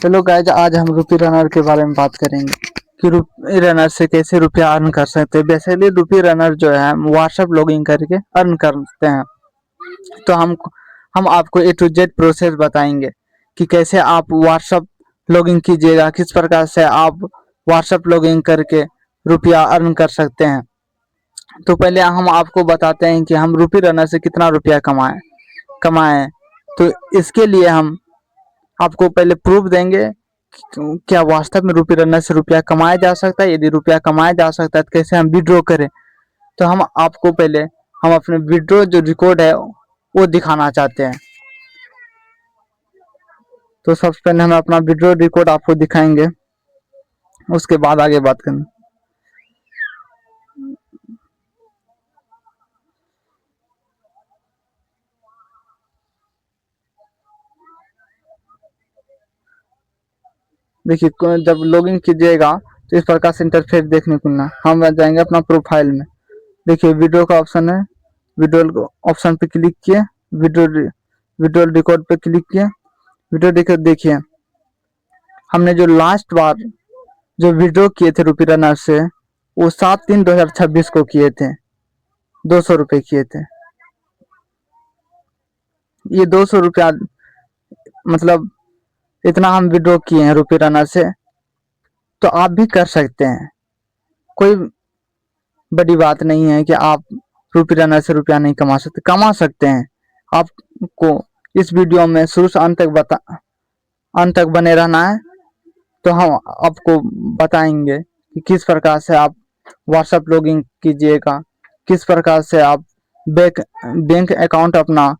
चलो गाइज, आज हम रुपी रनर के बारे में बात करेंगे कि रुपी रनर से कैसे रुपया अर्न कर सकते हैं। बेसिकली रुपी रनर जो है व्हाट्सएप लॉगिन करके अर्न करते हैं। तो हम आपको ए टू जेड प्रोसेस बताएंगे कि कैसे आप व्हाट्सएप लॉगिन कीजिएगा, किस प्रकार से आप व्हाट्सएप लॉगिन करके रुपया अर्न कर सकते हैं। तो पहले हम आपको बताते हैं कि हम रुपी रनर से कितना रुपया कमाएं। तो इसके लिए हम आपको पहले प्रूफ देंगे कि क्या वास्तव में रुपी रनर से रुपया कमाया जा सकता है। यदि रुपया कमाया जा सकता है तो कैसे हम विड्रॉ करें। तो हम आपको पहले हम अपने विड्रॉ जो रिकॉर्ड है वो दिखाना चाहते हैं। तो सबसे पहले हम अपना विड्रॉ रिकॉर्ड आपको दिखाएंगे, उसके बाद आगे बात करें। देखिए, जब लॉगिन कीजिएगा तो इस प्रकार से इंटरफेस देखने को मिलना। हम जाएंगे अपना प्रोफाइल में। देखिए वीडियो का ऑप्शन है, वीडियो ऑप्शन पे क्लिक किए, वीडियो रिकॉर्ड पे क्लिक किए। वीडियो रिकॉर्ड देखिए, हमने जो लास्ट बार जो वीडियो किए थे रुपी रनर से वो 7/3/2026 को किए थे, 200 रुपये किए थे। ये 200 रुपया मतलब इतना हम विड्रॉ किए हैं रुपी रनर से। तो आप भी कर सकते हैं, कोई बड़ी बात नहीं है कि आप रुपी रनर से रुपया नहीं कमा सकते हैं। आपको इस वीडियो में शुरू से अंत तक बने रहना है। तो हम आपको बताएंगे कि किस प्रकार से आप व्हाट्सएप लॉगिन कीजिएगा, किस प्रकार से आप बैंक अकाउंट अपना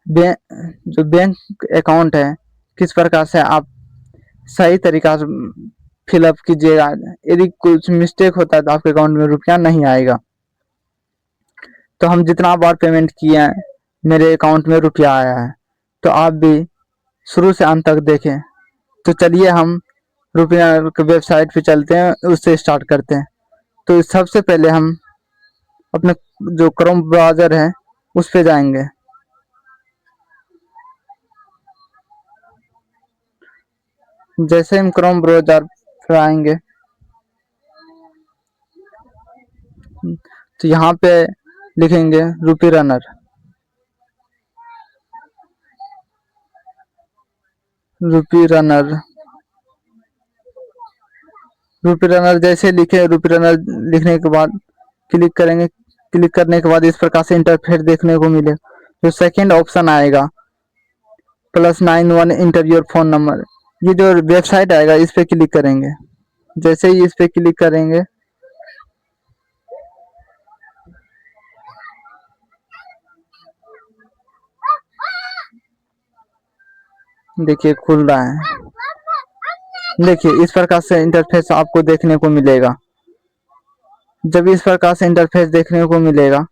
जो बैंक अकाउंट है किस प्रकार से आप सही तरीका से फिलअप कीजिएगा। यदि कुछ मिस्टेक होता है तो आपके अकाउंट में रुपया नहीं आएगा। तो हम जितना बार पेमेंट किए हैं मेरे अकाउंट में रुपया आया है। तो आप भी शुरू से अंत तक देखें। तो चलिए हम रुपया के वेबसाइट पे चलते हैं, उससे स्टार्ट करते हैं। तो सबसे पहले हम अपने जो क्रोम ब्राउज़र है उस पे जाएंगे। जैसे हम क्रोम ब्राउज़र पे आएंगे तो यहाँ पे लिखेंगे रुपी रनर। रुपी रनर जैसे लिखे, रुपी रनर लिखने के बाद क्लिक करेंगे। क्लिक करने के बाद इस प्रकार से इंटरफेस देखने को मिले। जो सेकंड ऑप्शन आएगा +91 इंटर योर फोन नंबर, ये जो वेबसाइट आएगा इस पे क्लिक करेंगे। जैसे ही इस पे क्लिक करेंगे देखिए खुल रहा है। देखिए इस प्रकार से इंटरफेस आपको देखने को मिलेगा। जब इस प्रकार से इंटरफेस देखने को मिलेगा,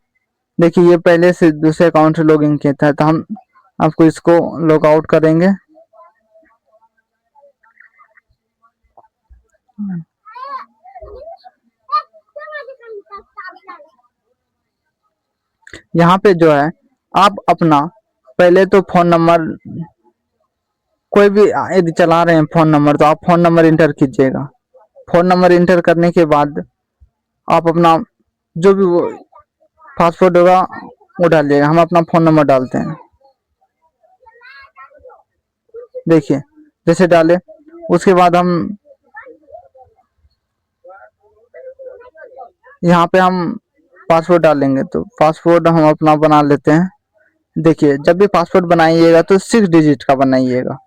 देखिए ये पहले से दूसरे अकाउंट से लॉगिन किया था। तो हम आपको इसको लॉग आउट करेंगे। यहाँ पे जो है आप अपना पहले तो फोन नंबर, कोई भी यदि चला रहे हैं फोन नंबर तो आप फोन नंबर इंटर कीजिएगा। फोन नंबर इंटर करने के बाद आप अपना जो भी वो पासवर्ड होगा वो डालिएगा। हम अपना फोन नंबर डालते हैं। देखिए जैसे डाले उसके बाद हम यहाँ पे हम पासवर्ड डालेंगे। तो पासवर्ड हम अपना बना लेते हैं। देखिए जब भी पासवर्ड बनाइएगा तो 6 डिजिट का बनाइएगा,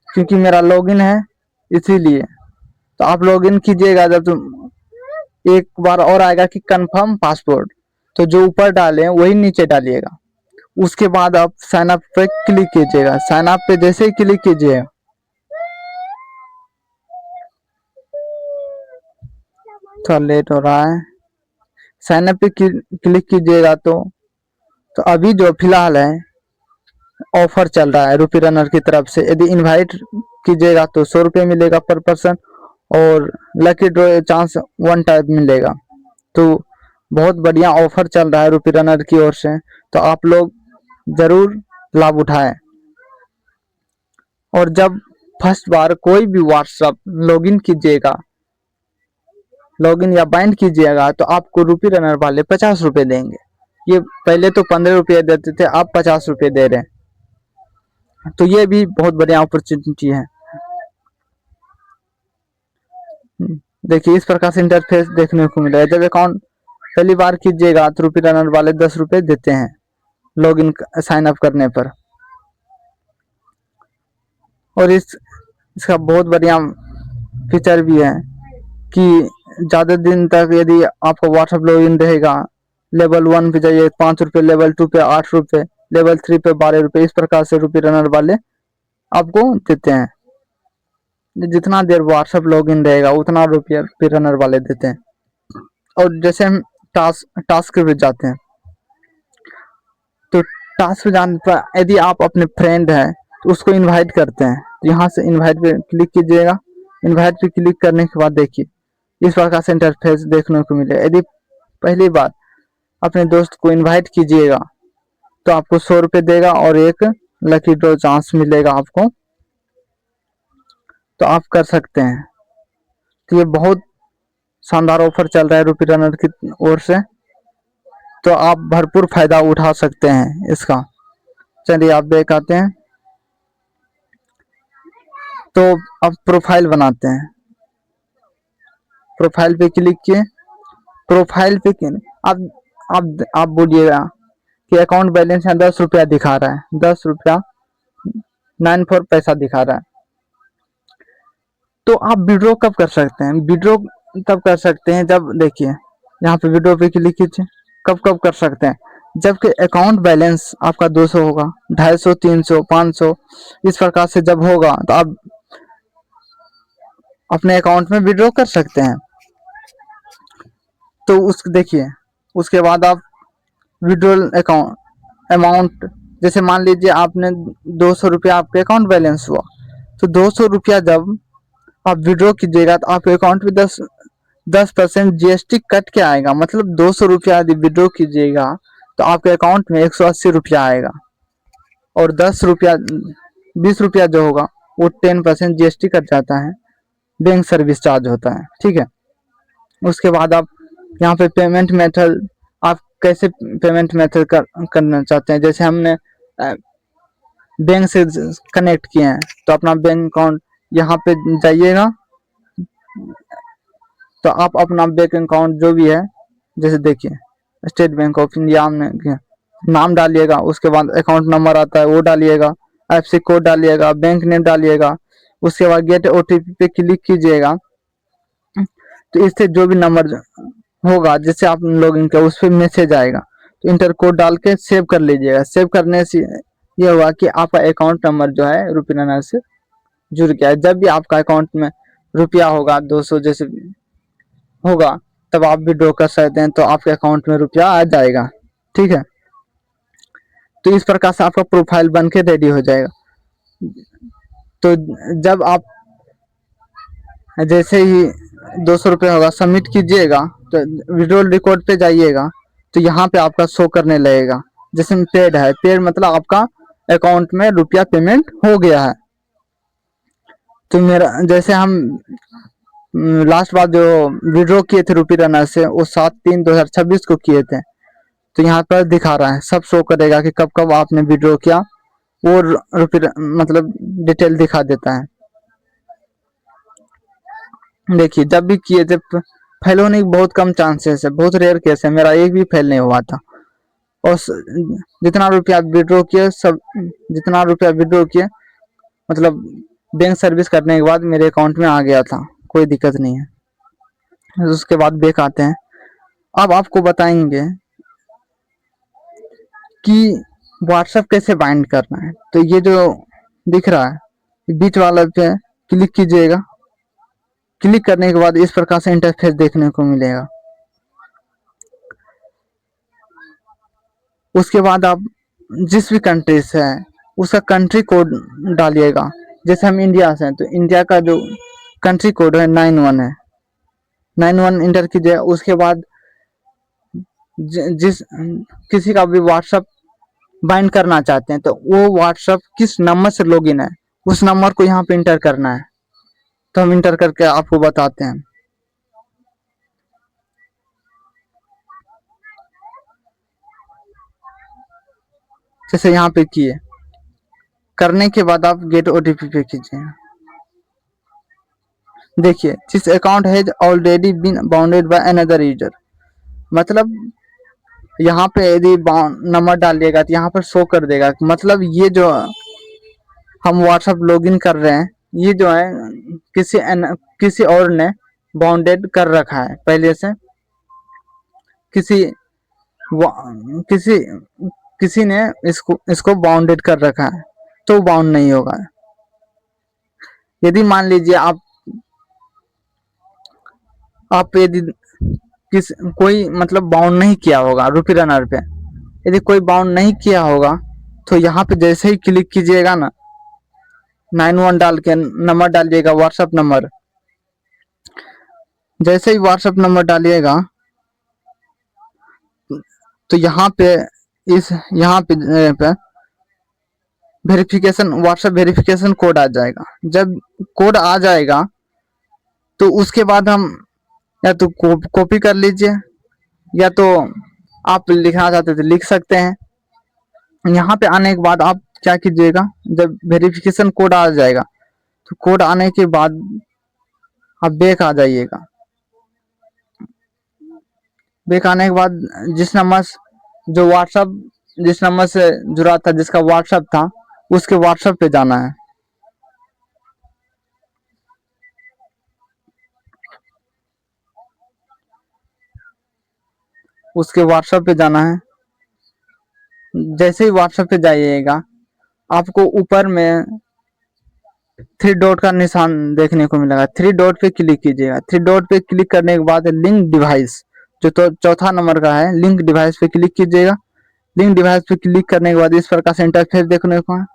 क्योंकि मेरा लॉगिन है इसीलिए। तो आप लॉगिन कीजिएगा जब तुम एक बार और आएगा कि कंफर्म पासवर्ड, तो जो ऊपर डाले वही नीचे डालिएगा। उसके बाद आप साइन अप पे क्लिक कीजिएगा। साइन अप पे जैसे ही क्लिक कीजिएगा थोड़ा लेट हो रहा है। साइन अप पे क्लिक कीजिएगा तो अभी जो फिलहाल है ऑफर चल रहा है रुपी रनर की तरफ से। यदि इनवाइट कीजिएगा तो 100 रुपये मिलेगा पर पर्सन, और लकी ड्रॉ चांस 1 टाइप मिलेगा। तो बहुत बढ़िया ऑफर चल रहा है रुपी रनर की ओर से। तो आप लोग जरूर लाभ उठाए। और जब फर्स्ट बार कोई भी व्हाट्सएप लॉगिन कीजिएगा, लॉगिन या बाइंड कीजिएगा, तो आपको रुपी रनर वाले 50 रुपये देंगे। ये पहले तो 15 रुपये देते थे, आप 50 रुपये दे रहे हैं, तो ये भी बहुत बढ़िया अपॉर्चुनिटी है। देखिए इस प्रकार से इंटरफेस देखने को मिलेगा। जब अकाउंट पहली बार कीजिएगा तो रुपी रनर वाले 10 रुपये देते हैं लॉगिन साइन अप करने पर। और इसका बहुत बढ़िया फीचर भी है कि ज़्यादा दिन तक यदि आपका व्हाट्सएप लॉगिन रहेगा, लेवल 1 पे जाइए 5 रुपये, लेवल 2 पे 8 रुपये, लेवल 3 पे 12 रुपये, इस प्रकार से रुपी रनर वाले आपको देते हैं। जितना देर व्हाट्सएप लॉगिन रहेगा उतना रुपया रुपी रनर वाले देते हैं। और जैसे हम टास्क पे जाते हैं, तो टास्क पे जाने पर यदि आप अपने फ्रेंड हैं तो उसको इनवाइट करते हैं, तो यहाँ से इनवाइट पे क्लिक कीजिएगा। इनवाइट पे क्लिक करने के बाद देखिए इस प्रकार से इंटरफेस देखने को मिलेगा। यदि पहली बार अपने दोस्त को इनवाइट कीजिएगा तो आपको 100 रुपये देगा और एक लकी ड्रॉ चांस मिलेगा आपको, तो आप कर सकते हैं। तो ये बहुत शानदार ऑफर चल रहा है रुपी रनर की ओर से, तो आप भरपूर फायदा उठा सकते हैं इसका। चलिए आप देख आते हैं। तो अब प्रोफाइल बनाते हैं। प्रोफाइल पे क्लिक किए। प्रोफाइल पे आप बोलिएगा कि अकाउंट बैलेंस है 10 रुपया दिखा रहा है, 10 रुपया 94 पैसा दिखा रहा है। तो आप विड्रॉ कब कर सकते हैं? विड्रॉ तब कर सकते हैं जब देखिए यहाँ पे विड्रॉ पे क्लिक कीजिए। कब कब कर सकते हैं? जबकि अकाउंट बैलेंस आपका 200 होगा, 250, 300, 500 इस प्रकार से जब होगा तो आप अपने अकाउंट में विड्रॉ कर सकते हैं। तो देखिए उसके बाद आप विड्रॉल अमाउंट जैसे मान लीजिए आपने 200 रुपया आपके अकाउंट बैलेंस हुआ, तो 200 रुपया जब आप विड्रॉ कीजिएगा तो आपके अकाउंट में 10% GST कट के आएगा। मतलब 200 रुपया यदि विड्रॉ कीजिएगा तो आपके अकाउंट में 180 रुपया आएगा, और 10 रुपया 20 रुपया जो होगा वो 10% GST कट जाता है, बैंक सर्विस चार्ज होता है। ठीक है। उसके बाद आप यहाँ पे पेमेंट मेथड, आप कैसे पेमेंट मेथड करना चाहते हैं। जैसे हमने बैंक से कनेक्ट किए हैं तो अपना बैंक अकाउंट यहाँ पे जाइएगा, तो आप अपना बैंक अकाउंट जो भी है, जैसे देखिए स्टेट बैंक ऑफ इंडिया में नाम डालिएगा, उसके बाद अकाउंट नंबर आता है वो डालिएगा, IFSC कोड डालिएगा, बैंक नेम डालिएगा, उसके बाद गेट OTP पे क्लिक कीजिएगा। तो इससे जो भी नंबर होगा जिससे आप लॉगिन किया उस पर मैसेज आएगा, तो इंटर कोड डाल के सेव कर लीजिएगा। सेव करने से ये हुआ कि आपका अकाउंट नंबर जो है रुपी रनर से जुड़ गया है। जब भी आपका अकाउंट में रुपया होगा 200 जैसे होगा तब आप विड्रॉ कर सकते हैं, तो आपके अकाउंट में रुपया आ जाएगा। ठीक है। तो इस प्रकार से आपका प्रोफाइल बन के रेडी हो जाएगा। तो जब आप जैसे ही 200 रुपये होगा सबमिट कीजिएगा तो विड्रॉल रिकॉर्ड पे जाइएगा, तो यहाँ पे आपका शो करने लगेगा जैसे पेड है। पेड मतलब आपका अकाउंट में रुपया पेमेंट हो गया है। तो मेरा जैसे हम लास्ट बार जो विड्रॉ किए थे रुपी रनर से वो 7/3/2026 को किए थे, तो यहाँ पर दिखा रहा है, सब शो करेगा कि कब कब आपने विड्रॉ किया, वो रुपी मतलब डिटेल दिखा देता है। देखिए जब भी किए थे फेल होने की बहुत कम चांसेस है, बहुत रेयर केस है, मेरा एक भी फेल नहीं हुआ था। और जितना रुपया विड्रॉ किए सब, जितना रुपया विड्रॉ किए मतलब बैंक सर्विस करने के बाद मेरे अकाउंट में आ गया था, कोई दिक्कत नहीं है। उसके बाद बैक आते हैं। अब आपको बताएंगे कि व्हाट्सएप कैसे बाइंड करना है। तो ये जो दिख रहा है बीच वाला पे क्लिक कीजिएगा। क्लिक करने के बाद इस प्रकार से इंटरफेस देखने को मिलेगा। उसके बाद आप जिस भी कंट्री से है उसका कंट्री कोड डालिएगा। जैसे हम इंडिया से हैं तो इंडिया का जो कंट्री कोड है 91 है, 91 इंटर कीजिए। उसके बाद जिस किसी का भी व्हाट्सएप बाइंड करना चाहते हैं तो वो व्हाट्सएप किस नंबर से लॉगिन है उस नंबर को यहाँ पे इंटर करना है। तो हम इंटर करके आपको बताते हैं। जैसे यहाँ पे किए, करने के बाद आप गेट ओटीपी पे कीजिए। देखिए this account has already been bounded by another user, मतलब यहाँ पे यदि नंबर डालिएगा तो यहाँ पर शो कर देगा, मतलब ये जो हम व्हाट्सएप लॉगिन कर रहे हैं ये जो है किसी और ने बाउंडेड कर रखा है पहले से, किसी किसी किसी ने इसको बाउंडेड कर रखा है तो बाउंड नहीं होगा। यदि मान लीजिए आप यदि कोई मतलब बाउंड नहीं किया होगा रुपी रनर पे, यदि कोई बाउंड नहीं किया होगा तो यहाँ पे जैसे ही क्लिक कीजिएगा ना 91 डाल के नंबर डालिएगा व्हाट्सएप नंबर, जैसे ही व्हाट्सएप नंबर डालिएगा तो यहाँ पे वेरिफिकेशन व्हाट्सएप वेरिफिकेशन कोड आ जाएगा। जब कोड आ जाएगा तो उसके बाद हम या तो कॉपी कर लीजिए या तो आप लिखना चाहते थे लिख सकते हैं। यहाँ पे आने के बाद आप क्या कीजिएगा, जब वेरिफिकेशन कोड आ जाएगा तो कोड आने के बाद आप बैक आ जाइएगा। बैक आने के बाद जिस नंबर से जुड़ा था जिसका व्हाट्सएप था उसके व्हाट्सएप पे जाना है। उसके व्हाट्सएप पे जाना है। जैसे ही व्हाट्सएप पे जाइएगा आपको ऊपर में 3 डॉट का निशान देखने को मिलेगा। 3 डॉट पे क्लिक कीजिएगा। 3 डॉट पे क्लिक करने के बाद लिंक डिवाइस जो तो चौथा नंबर का है, लिंक डिवाइस पे क्लिक कीजिएगा। लिंक डिवाइस पे क्लिक करने के बाद इस प्रकार से इंटरफेस देखने को है।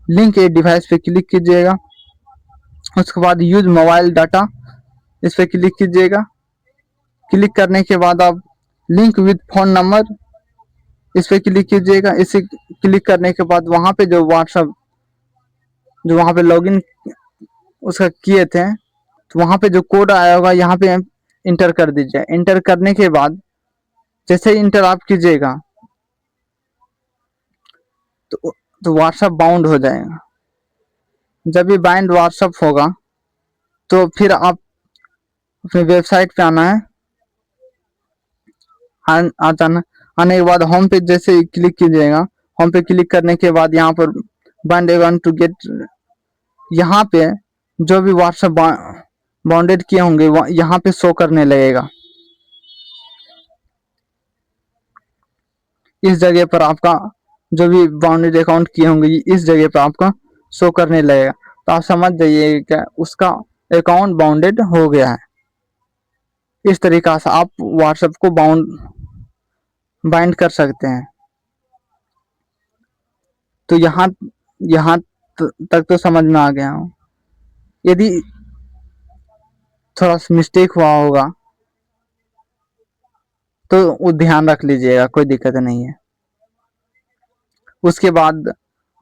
लिंक ए डिवाइस पे क्लिक कीजिएगा। उसके बाद यूज मोबाइल डाटा इस पे क्लिक कीजिएगा। क्लिक करने के बाद आप लिंक विद फोन नंबर इस पे क्लिक कीजिएगा। इसे क्लिक करने के बाद वहां पे जो व्हाट्सएप जो वहां पे लॉगिन उसका किए थे तो वहां पे जो कोड आया होगा यहाँ पे इंटर कर दीजिए। इंटर करने के बाद जैसे ही इंटर आप कीजिएगा तो व्हाट्सएप बाउंड हो जाएगा। जब भी बाइंड व्हाट्सएप होगा तो फिर आप अपनी वेबसाइट पे आना है। आने के बाद होम पे जैसे ही क्लिक कीजिएगा, होम पे क्लिक करने के बाद यहाँ पर बाइंड एवन टू गेट, यहाँ पे जो भी व्हाट्सएप बाउंडेड किए होंगे यहाँ पे शो करने लगेगा। इस जगह पर आपका जो भी बाउंडेड अकाउंट किए होंगे इस जगह पर आपका शो करने लगेगा। तो आप समझ जाइए कि उसका अकाउंट बाउंडेड हो गया है। इस तरीका से आप व्हाट्सएप को बाइंड कर सकते हैं। तो यहाँ तक तो समझ में आ गया हूँ। यदि थोड़ा सा मिस्टेक हुआ होगा तो वो ध्यान रख लीजिएगा, कोई दिक्कत नहीं है। उसके बाद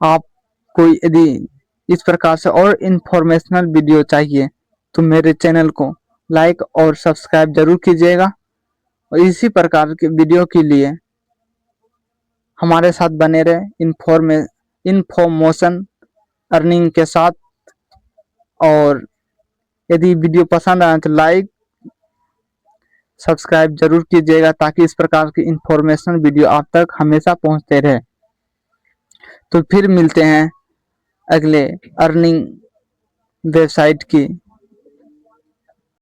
आपको यदि इस प्रकार से और इंफॉर्मेशनल वीडियो चाहिए तो मेरे चैनल को लाइक और सब्सक्राइब जरूर कीजिएगा। और इसी प्रकार के वीडियो के लिए हमारे साथ बने रहे इन्फॉर्मेशन अर्निंग के साथ। और यदि वीडियो पसंद आए तो लाइक सब्सक्राइब जरूर कीजिएगा ताकि इस प्रकार की इंफॉर्मेशन वीडियो आप तक हमेशा पहुंचते रहे। तो फिर मिलते हैं अगले अर्निंग वेबसाइट की